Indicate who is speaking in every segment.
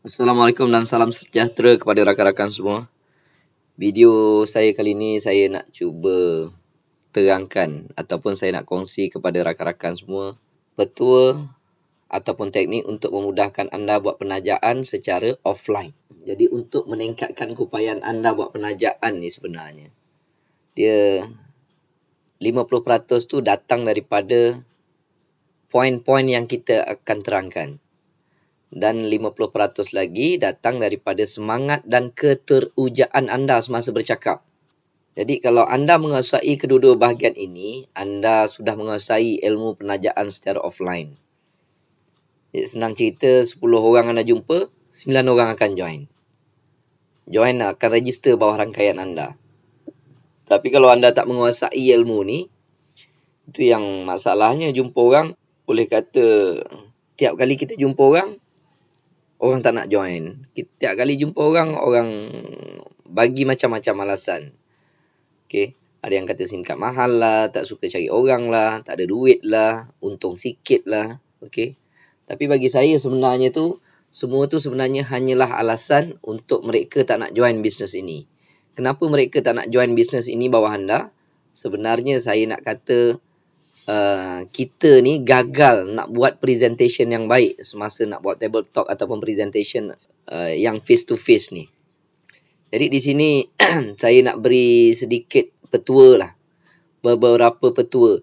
Speaker 1: Assalamualaikum dan salam sejahtera kepada rakan-rakan semua. Video saya kali ini saya nak cuba terangkan ataupun saya nak kongsi kepada rakan-rakan semua petua ataupun teknik untuk memudahkan anda buat penajaan secara offline. Jadi untuk meningkatkan keupayaan anda buat penajaan ni sebenarnya, dia 50% tu datang daripada poin-poin yang kita akan terangkan. Dan 50% lagi datang daripada semangat dan keterujaan anda semasa bercakap. Jadi kalau anda menguasai kedua-dua bahagian ini, anda sudah menguasai ilmu penajaan secara offline. Jadi senang cerita, 10 orang anda jumpa, 9 orang akan join. Join akan register bawah rangkaian anda. Tapi kalau anda tak menguasai ilmu ni, itu yang masalahnya. Jumpa orang, boleh kata tiap kali kita jumpa orang tak nak join. Tiap kali jumpa orang bagi macam-macam alasan. Okey, ada yang kata SIM card mahal lah, tak suka cari orang lah, tak ada duit lah, untung sikit lah. Okey. Tapi bagi saya sebenarnya semua tu sebenarnya hanyalah alasan untuk mereka tak nak join bisnes ini. Kenapa mereka tak nak join bisnes ini bawah anda? Sebenarnya saya nak kata kita ni gagal nak buat presentation yang baik semasa nak buat table talk ataupun presentation yang face to face ni. Jadi di sini saya nak beri sedikit petua lah. Beberapa petua.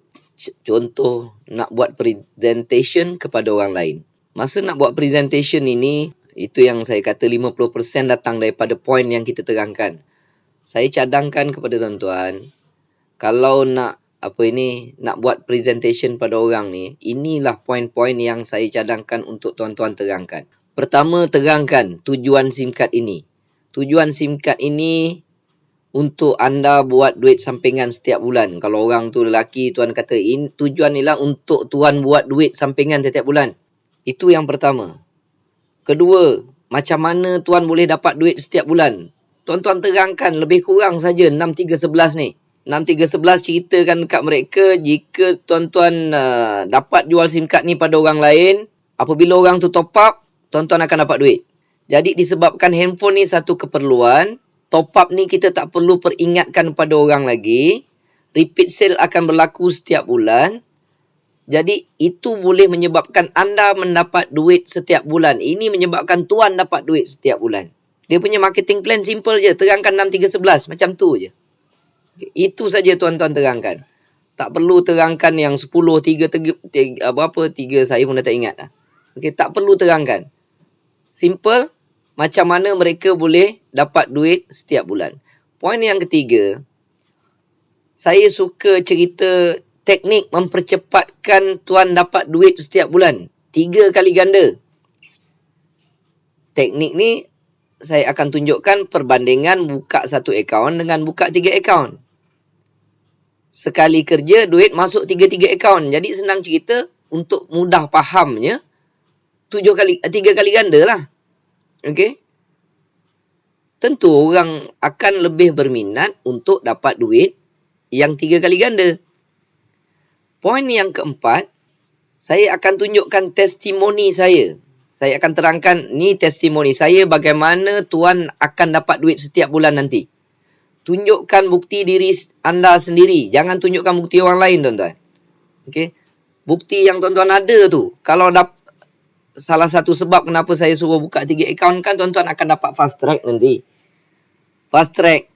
Speaker 1: Contoh nak buat presentation kepada orang lain. Masa nak buat presentation ini, itu yang saya kata 50% datang daripada poin yang kita terangkan. Saya cadangkan kepada tuan-tuan, kalau nak buat presentation pada orang ni, inilah poin-poin yang saya cadangkan untuk tuan-tuan terangkan. Pertama, terangkan tujuan SIM card ini. Tujuan SIM card ini untuk anda buat duit sampingan setiap bulan. Kalau orang tu lelaki, tuan kata tujuan ni lah untuk tuan buat duit sampingan setiap bulan. Itu yang pertama. Kedua, macam mana tuan boleh dapat duit setiap bulan? Tuan-tuan terangkan lebih kurang saja 6, 3, 11 ni. 6, 3, 11 ceritakan dekat mereka, jika tuan-tuan dapat jual SIM card ni pada orang lain, apabila orang tu top up, tuan-tuan akan dapat duit. Jadi disebabkan handphone ni satu keperluan, top up ni kita tak perlu peringatkan pada orang lagi, repeat sale akan berlaku setiap bulan. Jadi itu boleh menyebabkan anda mendapat duit setiap bulan. Ini menyebabkan tuan dapat duit setiap bulan. Dia punya marketing plan simple je, terangkan 6, 3, 11, macam tu je. Itu saja tuan-tuan terangkan. Tak perlu terangkan yang 10, 3 saya pun dah tak ingat dah. Okey, tak perlu terangkan. Simple, macam mana mereka boleh dapat duit setiap bulan. Poin yang ketiga, saya suka cerita teknik mempercepatkan tuan dapat duit setiap bulan. 3 kali ganda. Teknik ni saya akan tunjukkan perbandingan buka 1 akaun dengan buka 3 akaun. Sekali kerja, duit masuk 3 akaun. Jadi senang cerita, untuk mudah fahamnya, 3 kali ganda lah. Okey? Tentu orang akan lebih berminat untuk dapat duit yang 3 kali ganda. Poin yang keempat, saya akan tunjukkan testimoni saya. Saya akan terangkan, ni testimoni saya bagaimana tuan akan dapat duit setiap bulan nanti. Tunjukkan bukti diri anda sendiri. Jangan tunjukkan bukti orang lain, tuan-tuan. Okey? Bukti yang tuan-tuan ada tu. Kalau salah satu sebab kenapa saya suruh buka 3 akaun kan, tuan-tuan akan dapat fast track nanti. Fast track.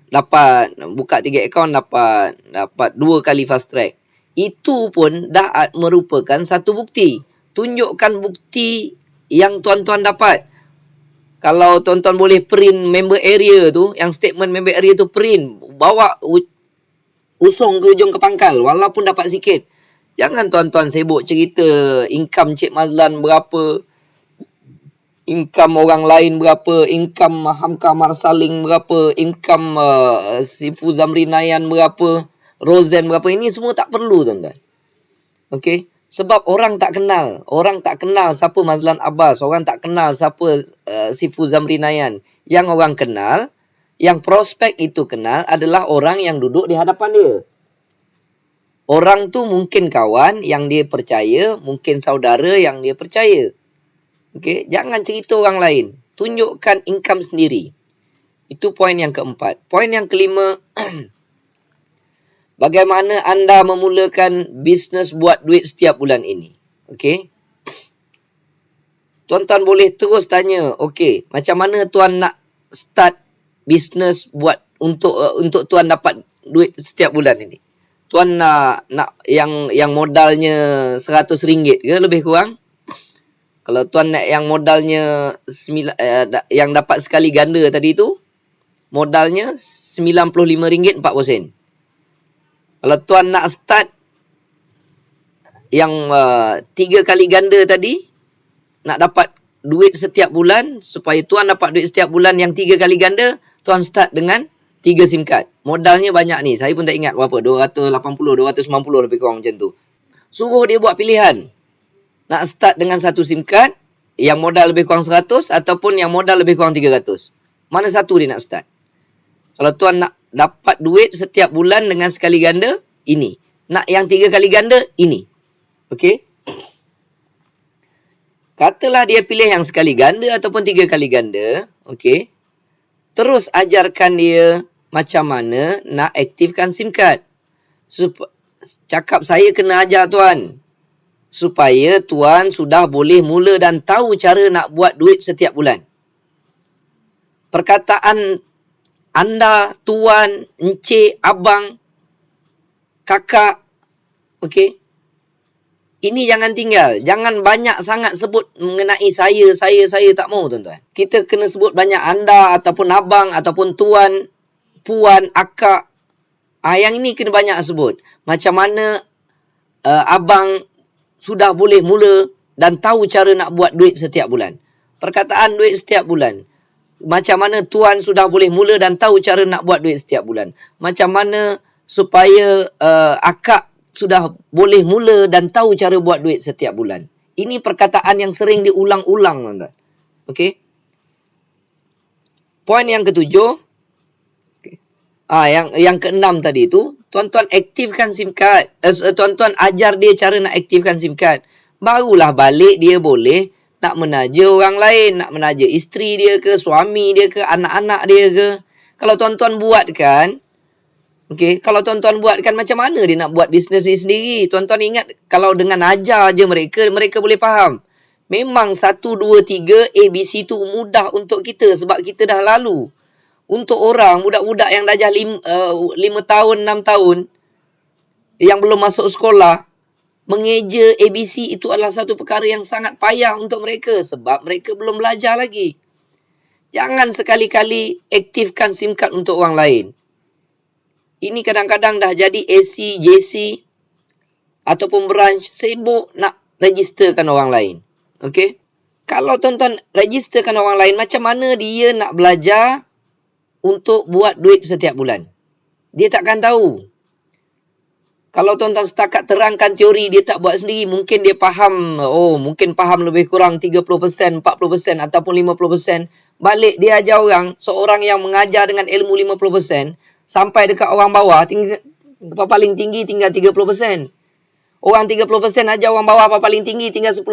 Speaker 1: Dapat buka 3 akaun, dapat 2 kali fast track. Itu pun dah merupakan satu bukti. Tunjukkan bukti yang tuan-tuan dapat. Kalau tuan-tuan boleh print member area tu, yang statement member area tu print, bawa usung ke ujung ke pangkal, walaupun dapat sikit. Jangan tuan-tuan sibuk cerita income Cik Mazlan berapa, income orang lain berapa, income Hamka Marsaling berapa, income Sifu Zamri Nayan berapa, Rozen berapa. Ini semua tak perlu, tuan-tuan. Okey? Sebab orang tak kenal. Orang tak kenal siapa Mazlan Abbas. Orang tak kenal siapa Sifu Zamri Nayan. Yang orang kenal, yang prospek itu kenal adalah orang yang duduk di hadapan dia. Orang tu mungkin kawan yang dia percaya, mungkin saudara yang dia percaya. Okey, jangan cerita orang lain. Tunjukkan income sendiri. Itu poin yang keempat. Poin yang kelima, bagaimana anda memulakan bisnes buat duit setiap bulan ini. Okey. Tuan-tuan boleh terus tanya, okey, macam mana tuan nak start bisnes buat untuk tuan dapat duit setiap bulan ini? Tuan nak yang modalnya RM100 ke lebih kurang? Kalau tuan nak yang modalnya yang dapat sekali ganda tadi tu, modalnya RM95 4%. Kalau tuan nak start yang 3 kali ganda tadi, nak dapat duit setiap bulan, supaya tuan dapat duit setiap bulan yang 3 kali ganda, tuan start dengan 3 SIM card. Modalnya banyak ni, saya pun tak ingat berapa, 280, 290 lebih kurang macam tu. Suruh dia buat pilihan. Nak start dengan 1 SIM card yang modal lebih kurang 100 ataupun yang modal lebih kurang 300. Mana satu dia nak start? Kalau tuan nak dapat duit setiap bulan dengan sekali ganda, ini. Nak yang 3 kali ganda, ini. Okey? Katalah dia pilih yang sekali ganda ataupun 3 kali ganda. Okey? Terus ajarkan dia macam mana nak aktifkan SIM card. Cakap saya kena ajar tuan, supaya tuan sudah boleh mula dan tahu cara nak buat duit setiap bulan. Perkataan anda, tuan, encik, abang, kakak, okey? Ini jangan tinggal. Jangan banyak sangat sebut mengenai saya tak mau, tuan-tuan. Kita kena sebut banyak anda ataupun abang ataupun tuan, puan, akak. Yang ini kena banyak sebut. Macam mana abang sudah boleh mula dan tahu cara nak buat duit setiap bulan. Perkataan duit setiap bulan. Macam mana tuan sudah boleh mula dan tahu cara nak buat duit setiap bulan. Macam mana supaya akak sudah boleh mula dan tahu cara buat duit setiap bulan. Ini perkataan yang sering diulang-ulang, tuan-tuan. Okey. Poin yang ketujuh. Yang keenam tadi tu, tuan-tuan aktifkan SIM card. Tuan-tuan ajar dia cara nak aktifkan SIM card. Barulah balik dia boleh nak menaja orang lain, nak menaja isteri dia ke, suami dia ke, anak-anak dia ke. Kalau tuan-tuan buatkan, okey, kalau tuan-tuan buatkan, macam mana dia nak buat bisnes ni sendiri? Tuan-tuan ingat, kalau dengan ajar je mereka boleh faham. Memang 1, 2, 3 ABC tu mudah untuk kita sebab kita dah lalu. Untuk orang, budak-budak yang dah 5 tahun, 6 tahun, yang belum masuk sekolah, mengeja ABC itu adalah satu perkara yang sangat payah untuk mereka sebab mereka belum belajar lagi. Jangan sekali-kali aktifkan SIM card untuk orang lain. Ini kadang-kadang dah jadi AC, JC ataupun branch sibuk nak registerkan orang lain. Okey? Kalau tuan-tuan registerkan orang lain, macam mana dia nak belajar untuk buat duit setiap bulan? Dia takkan tahu. Kalau tuan-tuan setakat terangkan teori, dia tak buat sendiri, mungkin dia faham, mungkin faham lebih kurang 30%, 40% ataupun 50%. Balik dia ajar orang, seorang yang mengajar dengan ilmu 50%, sampai dekat orang bawah, paling tinggi tinggal 30%. Orang 30% ajar orang bawah, paling tinggi tinggal 10%.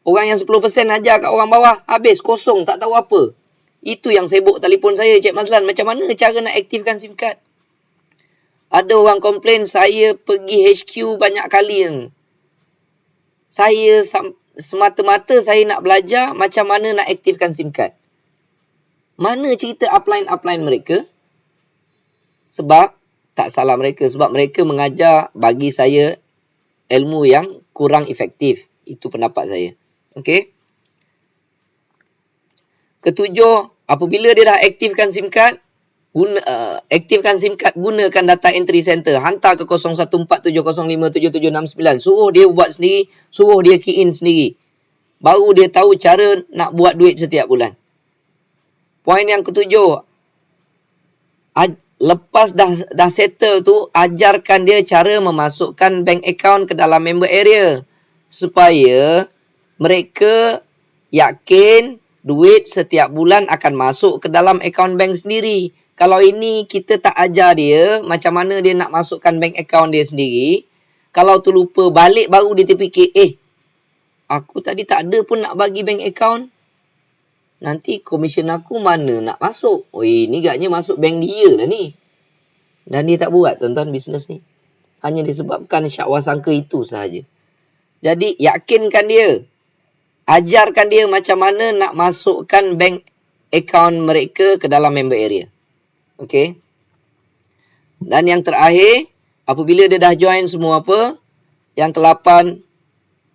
Speaker 1: Orang yang 10% ajar kat orang bawah, habis, kosong, tak tahu apa. Itu yang sibuk telefon saya, Cik Mazlan, macam mana cara nak aktifkan SIM card? Ada orang komplain, saya pergi HQ banyak kali. Saya semata-mata saya nak belajar macam mana nak aktifkan SIM card. Mana cerita upline mereka? Sebab, tak salah mereka. Sebab mereka mengajar bagi saya ilmu yang kurang efektif. Itu pendapat saya. Okey? Ketujuh, apabila dia dah aktifkan SIM card, aktifkan SIM card, gunakan data entry center. Hantar ke 0147057769. Suruh dia buat sendiri, suruh dia key in sendiri. Baru dia tahu cara nak buat duit setiap bulan. Poin yang ketujuh, lepas dah settle tu, ajarkan dia cara memasukkan bank account ke dalam member area. Supaya mereka yakin duit setiap bulan akan masuk ke dalam account bank sendiri. Kalau ini kita tak ajar dia macam mana dia nak masukkan bank account dia sendiri, kalau terlupa balik baru dia terfikir, Aku tadi tak ada pun nak bagi bank account. Nanti komisen aku mana nak masuk? Ni agaknya masuk bank dia lah ni. Dan dia tak buat tuan-tuan bisnes ni. Hanya disebabkan syakwa sangka itu sahaja. Jadi yakinkan dia. Ajarkan dia macam mana nak masukkan bank account mereka ke dalam member area. Okey. Dan yang terakhir, apabila dia dah join semua apa, yang ke-8,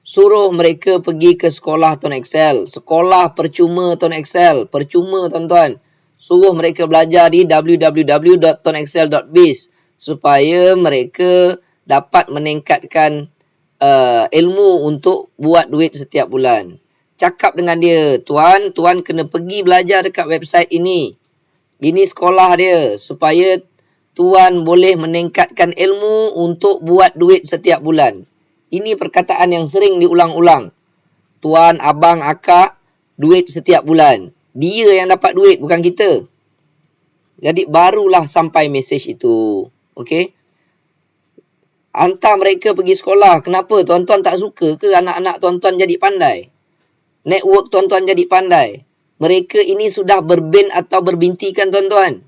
Speaker 1: suruh mereka pergi ke sekolah Tuan Excel. Sekolah percuma Tuan Excel. Percuma tuan-tuan. Suruh mereka belajar di www.tuanexcel.biz supaya mereka dapat meningkatkan ilmu untuk buat duit setiap bulan. Cakap dengan dia, tuan kena pergi belajar dekat website ini. Ini sekolah dia supaya tuan boleh meningkatkan ilmu untuk buat duit setiap bulan. Ini perkataan yang sering diulang-ulang. Tuan, abang, akak, duit setiap bulan. Dia yang dapat duit, bukan kita. Jadi barulah sampai mesej itu. Okey? Hantar mereka pergi sekolah. Kenapa? Tuan-tuan tak suka ke anak-anak tuan-tuan jadi pandai? Network tuan-tuan jadi pandai. Mereka ini sudah berbin atau berbintikan tuan-tuan.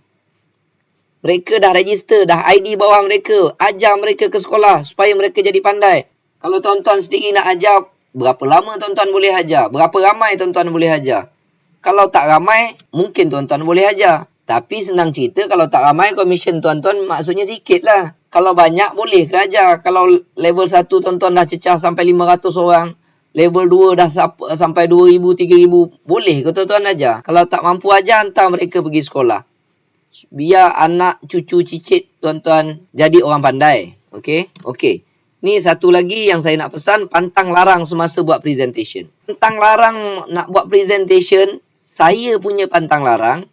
Speaker 1: Mereka dah register, dah ID bawah mereka. Ajar mereka ke sekolah supaya mereka jadi pandai. Kalau tuan-tuan sendiri nak ajar, berapa lama tuan-tuan boleh ajar? Berapa ramai tuan-tuan boleh ajar? Kalau tak ramai, mungkin tuan-tuan boleh ajar. Tapi senang cerita, kalau tak ramai, komisen tuan-tuan maksudnya sikit lah. Kalau banyak, boleh ke ajar? Kalau level 1 tuan-tuan dah cecah sampai 500 orang, level 2 dah sampai 2,000, 3,000, boleh ke tuan-tuan ajar? Kalau tak mampu ajar, hantar mereka pergi sekolah. Biar anak cucu cicit tuan-tuan jadi orang pandai. Okey? Okey. Ni satu lagi yang saya nak pesan, pantang larang semasa buat presentation. Pantang larang nak buat presentation, saya punya pantang larang.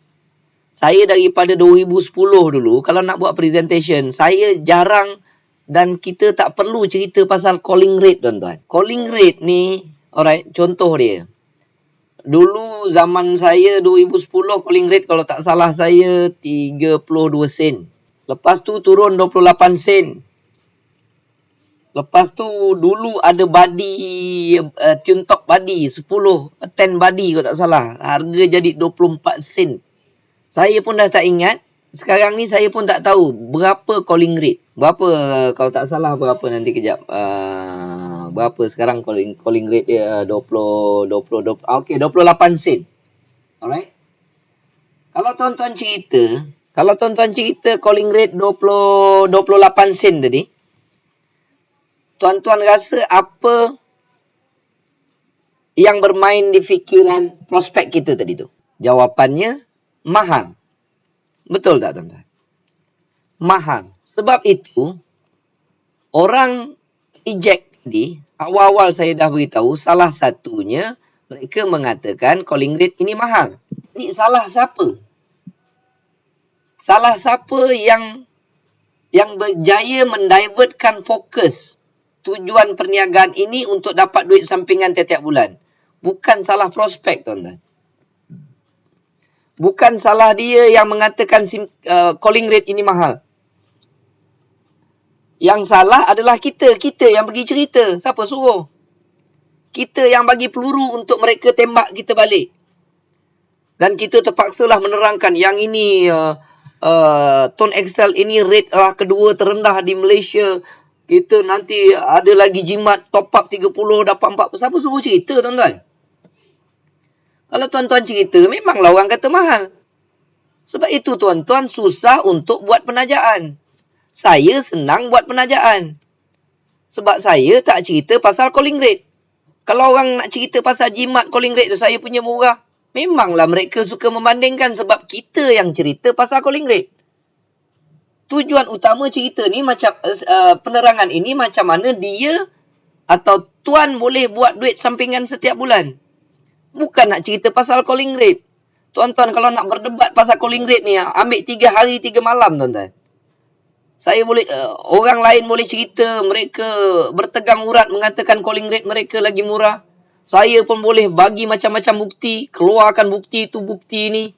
Speaker 1: Saya daripada 2010 dulu, kalau nak buat presentation, saya jarang dan kita tak perlu cerita pasal calling rate tuan-tuan. Calling rate ni, alright, contoh dia. Dulu zaman saya 2010 calling rate kalau tak salah saya 32 sen. Lepas tu turun 28 sen. Lepas tu dulu ada body, tune top body 10 body kalau tak salah. Harga jadi 24 sen. Saya pun dah tak ingat. Sekarang ni saya pun tak tahu berapa calling rate. Berapa kalau tak salah berapa nanti kejap. Berapa sekarang calling rate dia 20 okey 28 sen. Alright. Kalau tuan-tuan cerita calling rate 28 sen tadi, tuan-tuan rasa apa yang bermain di fikiran prospek kita tadi tu? Jawapannya mahal. Betul tak tuan-tuan? Mahal. Sebab itu orang reject tadi, awal-awal saya dah beritahu, salah satunya mereka mengatakan calling rate ini mahal. Jadi salah siapa? Salah siapa yang berjaya mendivertkan fokus tujuan perniagaan ini untuk dapat duit sampingan tiap-tiap bulan? Bukan salah prospek tuan-tuan. Bukan salah dia yang mengatakan calling rate ini mahal. Yang salah adalah kita yang pergi cerita. Siapa suruh? Kita yang bagi peluru untuk mereka tembak kita balik. Dan kita terpaksalah menerangkan yang ini Tuan Excel ini rate kedua terendah di Malaysia. Kita nanti ada lagi jimat top up 30 dapat 4. Siapa suruh cerita tuan-tuan? Kalau tuan-tuan cerita, memanglah orang kata mahal. Sebab itu tuan-tuan susah untuk buat penajaan. Saya senang buat penajaan. Sebab saya tak cerita pasal calling rate. Kalau orang nak cerita pasal jimat calling rate tu, saya punya murah. Memanglah mereka suka membandingkan sebab kita yang cerita pasal calling rate. Tujuan utama cerita ni macam penerangan ini macam mana dia atau tuan boleh buat duit sampingan setiap bulan. Bukan nak cerita pasal calling rate. Tuan-tuan kalau nak berdebat pasal calling rate ni, ambil 3 hari 3 malam tuan-tuan. Saya boleh, orang lain boleh cerita mereka bertegang urat mengatakan calling rate mereka lagi murah. Saya pun boleh bagi macam-macam bukti, keluarkan bukti itu bukti ni.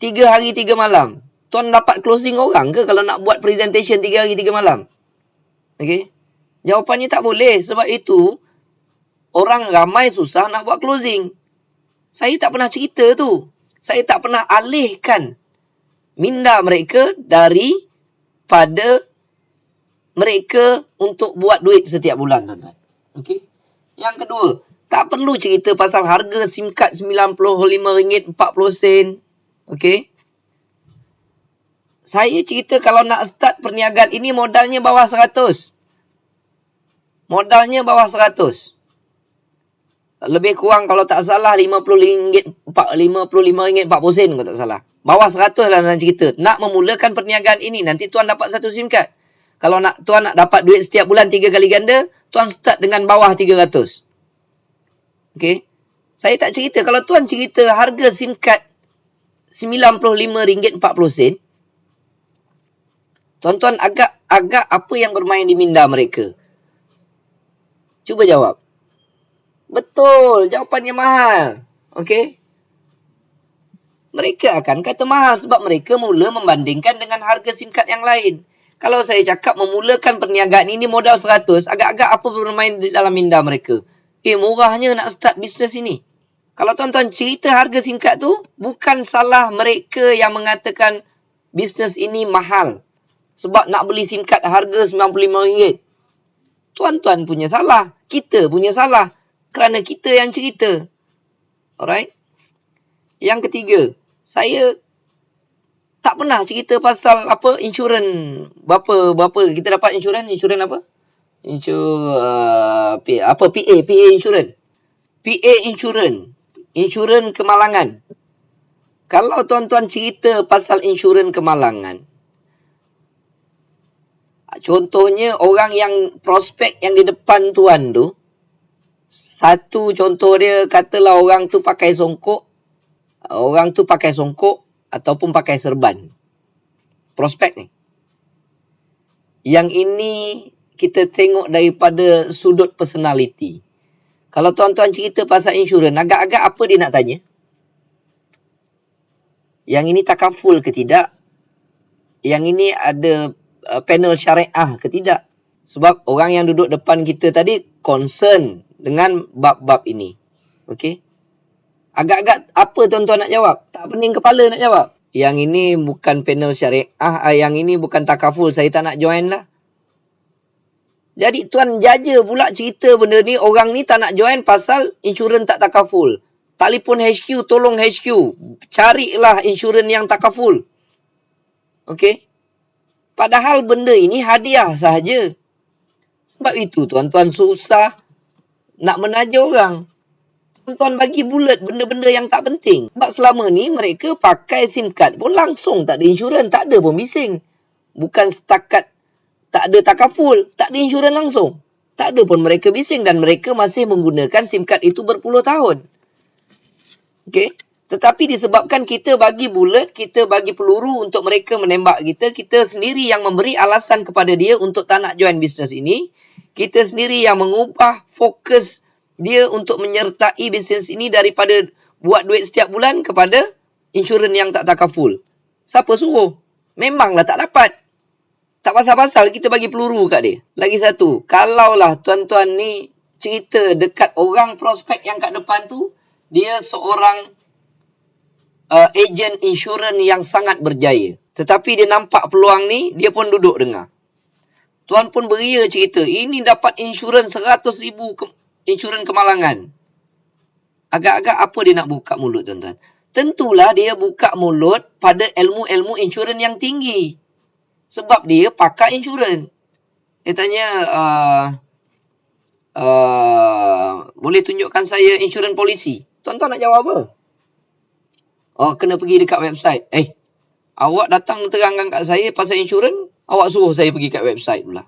Speaker 1: 3 hari 3 malam. Tuan dapat closing orang ke kalau nak buat presentation 3 hari 3 malam? Okey? Jawapannya tak boleh. Sebab itu, orang ramai susah nak buat closing. Saya tak pernah cerita tu. Saya tak pernah alihkan minda mereka daripada mereka untuk buat duit setiap bulan, tuan-tuan. Okey. Yang kedua, tak perlu cerita pasal harga SIM card RM95.40. Okey. Saya cerita kalau nak start perniagaan ini modalnya bawah 100. Modalnya bawah 100. Lebih kurang kalau tak salah RM55.40 kalau tak salah. Bawah 100 lah dalam cerita. Nak memulakan perniagaan ini, nanti tuan dapat satu SIM card. Kalau tuan nak dapat duit setiap bulan 3 kali ganda, tuan start dengan bawah 300. Okey. Saya tak cerita. Kalau tuan cerita harga SIM card RM95.40, tuan-tuan agak apa yang bermain di minda mereka? Cuba jawab. Betul, jawapannya mahal. Okey. Mereka akan kata mahal sebab mereka mula membandingkan dengan harga SIM card yang lain. Kalau saya cakap memulakan perniagaan ini modal 100, agak-agak apa bermain di dalam minda mereka? Murahnya nak start bisnes ini. Kalau tuan-tuan cerita harga SIM card tu, bukan salah mereka yang mengatakan bisnes ini mahal. Sebab nak beli SIM card harga RM95. Tuan-tuan punya salah. Kita punya salah. Kerana kita yang cerita. Alright? Yang ketiga, saya tak pernah cerita pasal insurans. Berapa kita dapat insurans? Insurans apa? PA insurans. PA insurans. Insurans kemalangan. Kalau tuan-tuan cerita pasal insurans kemalangan, contohnya orang yang prospek yang di depan tuan tu, satu contoh dia, katalah orang tu pakai songkok ataupun pakai serban. Prospek ni. Yang ini kita tengok daripada sudut personality. Kalau tuan-tuan cerita pasal insurans, agak-agak apa dia nak tanya? Yang ini takaful ke tidak? Yang ini ada panel syariah ke tidak? Sebab orang yang duduk depan kita tadi concern dengan bab-bab ini. Okey? Agak-agak apa tuan-tuan nak jawab? Tak pening kepala nak jawab. Yang ini bukan panel syariah, yang ini bukan takaful, saya tak nak join lah. Jadi tuan jaja pula cerita benda ni, orang ni tak nak join pasal insurans tak takaful. Telefon HQ, tolong HQ, carilah insurans yang takaful. Okey? Padahal benda ini hadiah sahaja. Sebab itu tuan-tuan susah nak menaja orang. Tuan-tuan bagi bulat benda-benda yang tak penting. Sebab selama ni mereka pakai SIM card pun langsung, tak ada insurans, tak ada pun bising. Bukan setakat tak ada takaful, tak ada insurans langsung. Tak ada pun mereka bising dan mereka masih menggunakan SIM card itu berpuluh tahun. Okey? Tetapi disebabkan kita bagi bulat, kita bagi peluru untuk mereka menembak kita, kita sendiri yang memberi alasan kepada dia untuk tak nak join bisnes ini. Kita sendiri yang mengubah fokus dia untuk menyertai bisnes ini daripada buat duit setiap bulan kepada insurans yang tak takaful. Siapa suruh? Memanglah tak dapat. Tak pasal-pasal kita bagi peluru kat dia. Lagi satu, kalaulah tuan-tuan ni cerita dekat orang prospek yang kat depan tu, dia seorang ejen insurans yang sangat berjaya. Tetapi dia nampak peluang ni, dia pun duduk dengar. Tuan pun beria cerita, ini dapat insurans 100,000 insurans kemalangan. Agak-agak apa dia nak buka mulut, tuan-tuan? Tentulah dia buka mulut pada ilmu-ilmu insurans yang tinggi. Sebab dia pakar insurans. Dia tanya, boleh tunjukkan saya insurans polisi? Tuan-tuan nak jawab apa? Oh, kena pergi dekat website. Awak datang terangkan kat saya pasal insurans, awak suruh saya pergi kat website pula.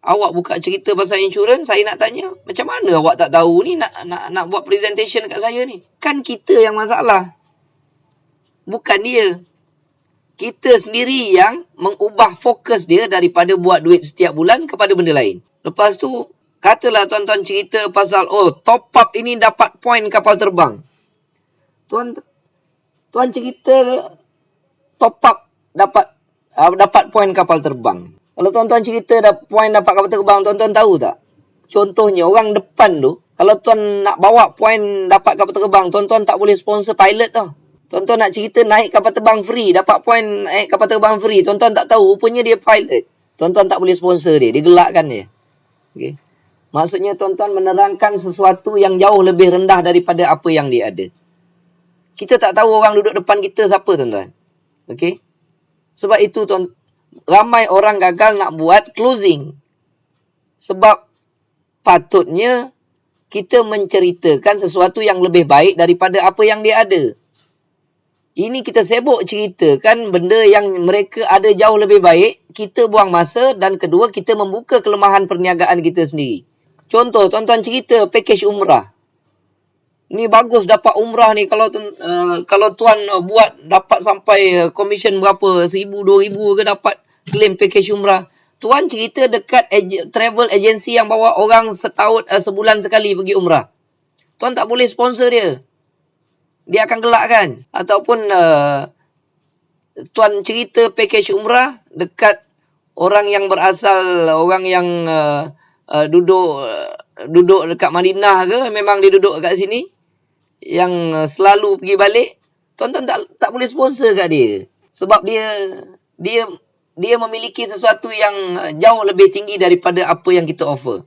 Speaker 1: Awak buka cerita pasal insurans, saya nak tanya, macam mana awak tak tahu ni nak buat presentation kat saya ni? Kan kita yang masalah. Bukan dia. Kita sendiri yang mengubah fokus dia daripada buat duit setiap bulan kepada benda lain. Lepas tu, katalah tuan-tuan cerita pasal, top up ini dapat poin kapal terbang. Tuan cerita top up dapat poin kapal terbang. Kalau tuan-tuan cerita poin dapat kapal terbang, tuan-tuan tahu tak? Contohnya orang depan tu, Kalau tuan nak bawa poin dapat kapal terbang, tuan-tuan tak boleh sponsor pilot tau. Tuan-tuan nak cerita naik kapal terbang free, dapat poin naik kapal terbang free. Tuan-tuan tak tahu, rupanya dia pilot. Tuan-tuan tak boleh sponsor dia gelakkan dia. Okay. Maksudnya tuan-tuan menerangkan sesuatu yang jauh lebih rendah daripada apa yang dia ada. Kita tak tahu orang duduk depan kita siapa, tuan-tuan. Okay. Sebab itu ramai orang gagal nak buat closing. Sebab patutnya kita menceritakan sesuatu yang lebih baik daripada apa yang dia ada. Ini kita sibuk ceritakan benda yang mereka ada jauh lebih baik, kita buang masa, dan kedua kita membuka kelemahan perniagaan kita sendiri. Contoh, tuan-tuan cerita package umrah. Ni bagus dapat umrah ni, kalau tuan buat dapat sampai komisen berapa, 1,000, 2,000 ke dapat claim package umrah. Tuan cerita dekat travel agency yang bawa orang sebulan sekali pergi umrah. Tuan tak boleh sponsor dia. Dia akan gelakkan. Ataupun tuan cerita package umrah dekat orang yang berasal, orang yang duduk dekat Madinah ke, memang dia duduk kat sini, yang selalu pergi balik, tuan-tuan tak boleh sponsor kat dia. Sebab dia memiliki sesuatu yang jauh lebih tinggi daripada apa yang kita offer.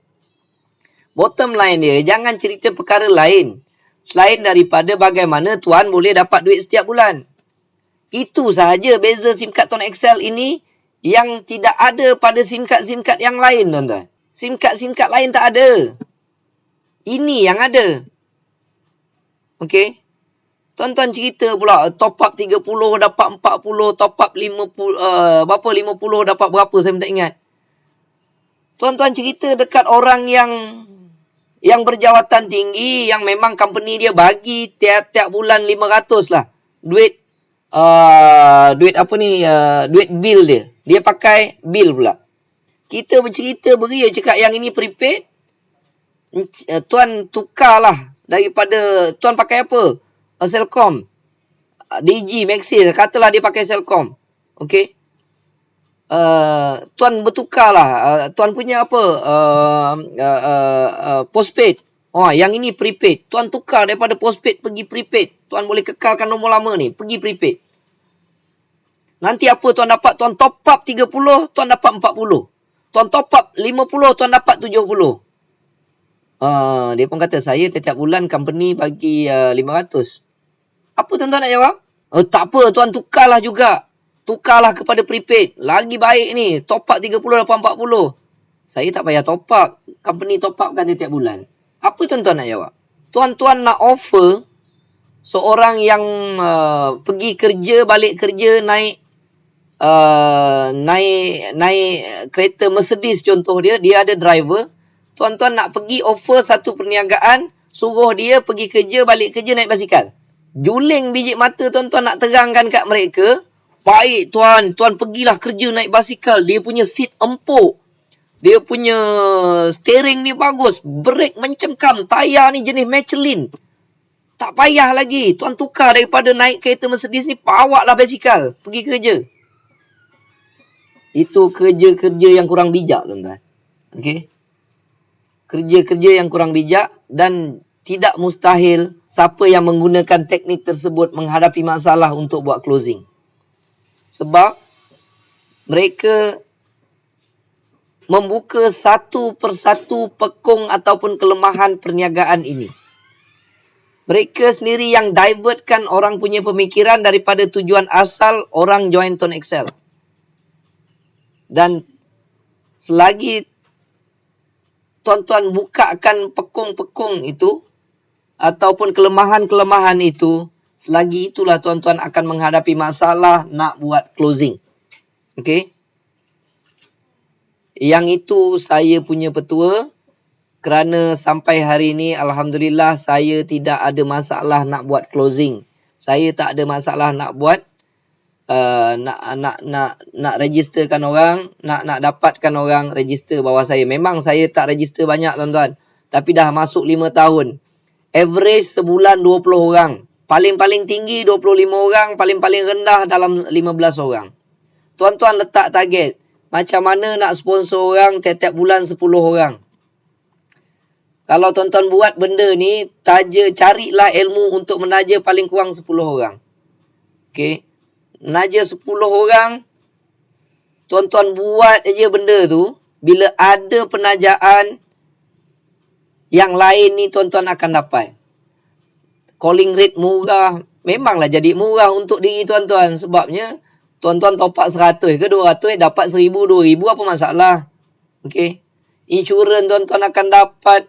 Speaker 1: Bottom line dia, jangan cerita perkara lain selain daripada bagaimana tuan boleh dapat duit setiap bulan. Itu sahaja beza SIM card Tuan Excel ini yang tidak ada pada SIM card yang lain, tuan-tuan. SIM card lain tak ada. Ini yang ada. Okey. Tuan-tuan cerita pula top up 30 dapat 40, top up 50 50 dapat berapa, saya tak ingat. Tuan-tuan cerita dekat orang yang berjawatan tinggi, yang memang company dia bagi tiap bulan 500 lah. Duit bill dia. Dia pakai bill pula. Kita bercerita beria cakap yang ini prepaid. Tuan tukarlah daripada tuan pakai apa? Celcom, Digi, Maxis, katalah dia pakai Celcom. Okey. Tuan bertukarlah. Tuan punya apa? Postpaid. Yang ini prepaid. Tuan tukar daripada postpaid pergi prepaid. Tuan boleh kekalkan nombor lama ni, pergi prepaid. Nanti apa tuan dapat? Tuan top up 30, tuan dapat 40. Tuan top up 50, tuan dapat 70. Dia pun kata, saya tiap bulan company bagi 500. Apa tuan-tuan nak jawab? Tak apa, tuan tukarlah juga. Tukarlah kepada prepaid. Lagi baik ni. Top up 30 dapat 40. Saya tak payah top up. Company top up kan tiap bulan. Apa tuan-tuan nak jawab? Tuan-tuan nak offer seorang yang pergi kerja, balik kerja, naik kereta Mercedes contoh dia ada driver. Tuan-tuan nak pergi offer satu perniagaan, suruh dia pergi kerja, balik kerja naik basikal. Juling biji mata tuan-tuan nak terangkan kat mereka, baik tuan pergilah kerja naik basikal, dia punya seat empuk, dia punya steering ni bagus, brake mencengkam, tayar ni jenis Michelin. Tak payah lagi, tuan tukar daripada naik kereta Mercedes ni, bawaklah basikal, pergi kerja. Itu kerja-kerja yang kurang bijak, tuan-tuan. Okey. Kerja-kerja yang kurang bijak, dan tidak mustahil siapa yang menggunakan teknik tersebut menghadapi masalah untuk buat closing. Sebab mereka membuka satu persatu pekung ataupun kelemahan perniagaan ini. Mereka sendiri yang divertkan orang punya pemikiran daripada tujuan asal orang join Tuan Excel. Dan selagi tuan-tuan bukakan pekung-pekung itu ataupun kelemahan-kelemahan itu, selagi itulah tuan-tuan akan menghadapi masalah nak buat closing. Okey? Yang itu saya punya petua, kerana sampai hari ini alhamdulillah saya tidak ada masalah nak buat closing. Saya tak ada masalah nak buat nak registerkan orang, nak dapatkan orang register bawah saya. Memang saya tak register banyak, tuan-tuan, tapi dah masuk 5 tahun. Average sebulan 20 orang. Paling-paling tinggi 25 orang, paling-paling rendah dalam 15 orang. Tuan-tuan letak target. Macam mana nak sponsor orang tiap-tiap bulan 10 orang. Kalau tuan-tuan buat benda ni, carilah ilmu untuk menaja paling kurang 10 orang. Okey. Menaja 10 orang, tuan-tuan buat aja benda tu, bila ada penajaan yang lain ni tuan-tuan akan dapat. Calling rate murah, memanglah jadi murah untuk diri tuan-tuan. Sebabnya, tuan-tuan top up 100 ke 200, dapat 1000, 2000, apa masalah? Okey. Insurans tuan-tuan akan dapat.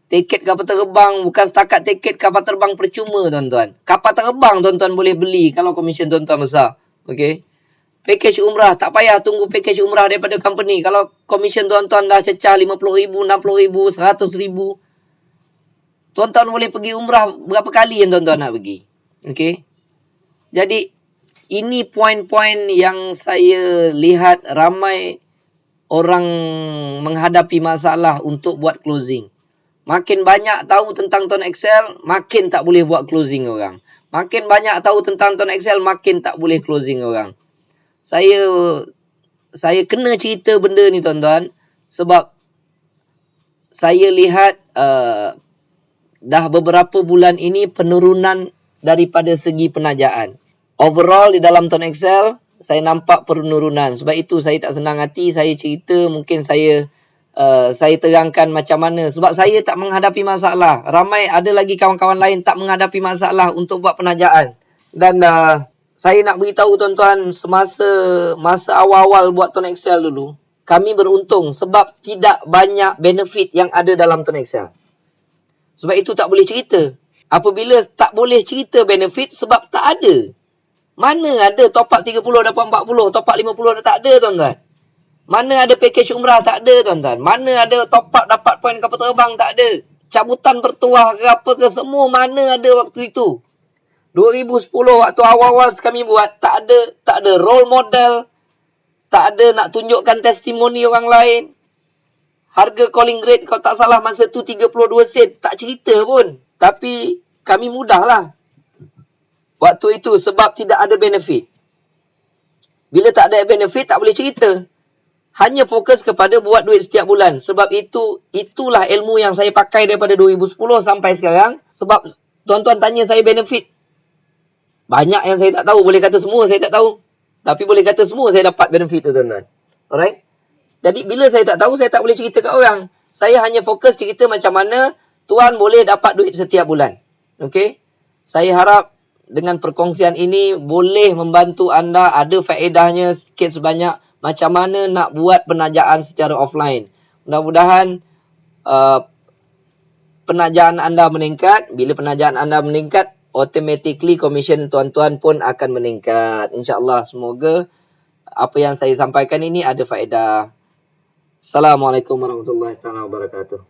Speaker 1: Tiket kapal terbang, bukan setakat tiket kapal terbang percuma tuan-tuan. Kapal terbang tuan-tuan boleh beli kalau komisen tuan-tuan besar. Okey. Package umrah, tak payah tunggu package umrah daripada company. Kalau komisen tuan-tuan dah cecah 50,000, 60,000, 100,000, tuan-tuan boleh pergi umrah berapa kali yang tuan-tuan nak pergi. Okey. Jadi, ini poin-poin yang saya lihat ramai orang menghadapi masalah untuk buat closing. Makin banyak tahu tentang Tuan Excel, makin tak boleh buat closing orang. Makin banyak tahu tentang Tuan Excel, makin tak boleh closing orang. Saya kena cerita benda ni tuan-tuan, sebab saya lihat dah beberapa bulan ini penurunan daripada segi penajaan. Overall di dalam Tuan Excel, saya nampak penurunan. Sebab itu saya tak senang hati, saya cerita, mungkin saya terangkan macam mana. Sebab saya tak menghadapi masalah. Ramai ada lagi kawan-kawan lain tak menghadapi masalah untuk buat penajaan. Dan saya nak beritahu tuan-tuan, masa awal-awal buat Tuan Excel dulu, kami beruntung sebab tidak banyak benefit yang ada dalam Tuan Excel. Sebab itu tak boleh cerita. Apabila tak boleh cerita benefit, sebab tak ada. Mana ada top up 30 dapat 40, top up 50 tak ada tuan-tuan. Mana ada package umrah, tak ada tuan-tuan. Mana ada top up dapat poin kapal terbang, tak ada. Cabutan bertuah ke apa ke, semua mana ada waktu itu. 2010 waktu awal-awal kami buat, tak ada role model, tak ada nak tunjukkan testimoni orang lain. Harga calling rate kalau tak salah masa tu 32 sen, tak cerita pun. Tapi kami mudahlah waktu itu sebab tidak ada benefit. Bila tak ada benefit, tak boleh cerita. Hanya fokus kepada buat duit setiap bulan. Sebab itulah ilmu yang saya pakai daripada 2010 sampai sekarang. Sebab tuan-tuan tanya saya benefit, banyak yang saya tak tahu. Boleh kata semua saya tak tahu. Tapi boleh kata semua saya dapat benefit tu tuan-tuan. Alright? Jadi bila saya tak tahu, saya tak boleh cerita kat orang. Saya hanya fokus cerita macam mana tuan boleh dapat duit setiap bulan. Okay? Saya harap dengan perkongsian ini boleh membantu anda, ada faedahnya sikit sebanyak, macam mana nak buat penajaan secara offline. Mudah-mudahan penajaan anda meningkat. Bila penajaan anda meningkat, automatically komisen tuan-tuan pun akan meningkat. InsyaAllah, semoga apa yang saya sampaikan ini ada faedah. Assalamualaikum warahmatullahi wabarakatuh.